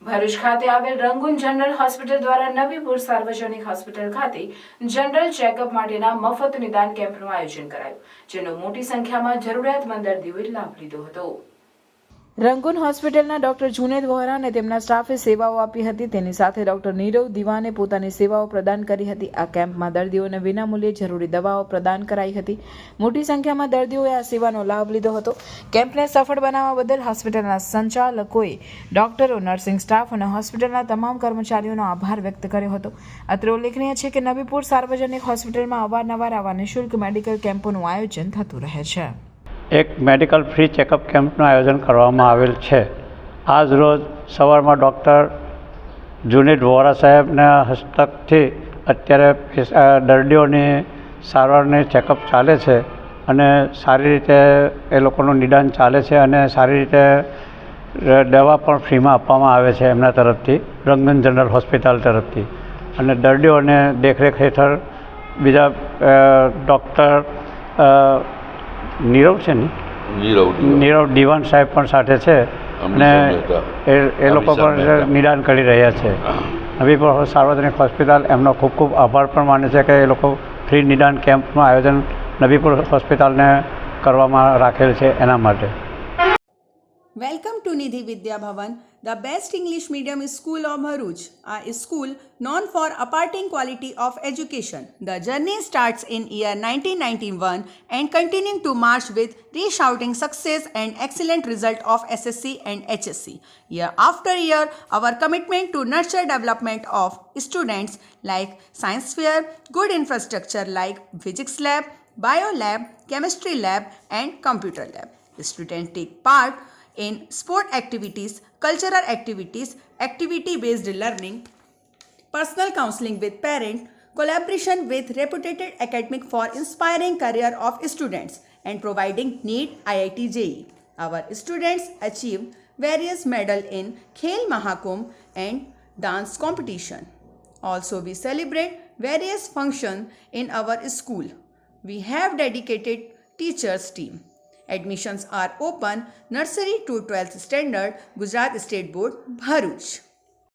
ભરૂચ ખાતે આવેલ Rangoon general hospital દ્વારા નવીપુર સાર્વજનિક હોસ્પિટલ ખાતે જનરલ ચેકઅપ માટેના મફત નિદાન કેમ્પનું આયોજન કરાયું, જેનો મોટી સંખ્યામાં જરૂરિયાતમંદ દર્દીઓએ લાભ લીધો હતો. રંગૂન હોસ્પિટલના ડોક્ટર જુનેદ વોહરા અને તેમના સ્ટાફે સેવાઓ આપી હતી. તેની સાથે ડોક્ટર નીરવ દીવાને પોતાની સેવાઓ પ્રદાન કરી હતી. આ કેમ્પમાં દર્દીઓને વિનામૂલ્યે જરૂરી દવાઓ પ્રદાન કરાઈ હતી. મોટી સંખ્યામાં દર્દીઓએ આ સેવાનો લાભ લીધો હતો. કેમ્પને સફળ બનાવવા બદલ હોસ્પિટલના સંચાલકોએ ડોક્ટરો, નર્સિંગ સ્ટાફ અને હોસ્પિટલના તમામ કર્મચારીઓનો આભાર વ્યક્ત કર્યો હતો. અત્રે ઉલ્લેખનીય છે કે નવીપુર સાર્વજનિક હોસ્પિટલમાં અવારનવાર આવા નિઃશુલ્ક મેડિકલ કેમ્પોનું આયોજન થતું રહે છે. એક મેડિકલ ફ્રી ચેકઅપ કેમ્પનું આયોજન કરવામાં આવેલ છે. આજ રોજ સવારમાં ડૉક્ટર જુનેદ વોરા સાહેબના હસ્તકથી અત્યારે દર્દીઓની સારવારની ચેકઅપ ચાલે છે અને સારી રીતે એ લોકોનું નિદાન ચાલે છે અને સારી રીતે દવા પણ ફ્રીમાં આપવામાં આવે છે એમના તરફથી, રંગૂન જનરલ હોસ્પિટલ તરફથી. અને દર્દીઓને દેખરેખ હેઠળ બીજા ડૉક્ટર નીરવ છે ને નીરવ દીવાન સાહેબ પણ સાથે છે અને એ લોકો પણ નિદાન કરી રહ્યા છે. નવીપુર સાર્વજનિક હોસ્પિટલ એમનો ખૂબ ખૂબ આભાર પણ માને છે કે એ લોકો ફ્રી નિદાન કેમ્પનું આયોજન નવીપુર હોસ્પિટલને કરવામાં રાખેલ છે એના માટે. Welcome to Nidhi Vidya Bhavan, the best English medium school of Bharuch. A school known for imparting quality of education. The journey starts in year 1991 and continuing to march with resounding success and excellent result of SSC and HSC. Year after year, our commitment to nurture development of students like science fair, good infrastructure like physics lab, bio lab, chemistry lab and computer lab. Students take part in sport activities, cultural activities, activity-based learning, personal counseling with parents, collaboration with reputed academic for inspiring career of students and providing NEET IIT JEE. Our students achieved various medals in Khel Mahakumbh and dance competition. Also, we celebrate various functions in our school. We have dedicated teachers team. Admissions are open nursery to 12th standard, Gujarat State Board, Bharuch.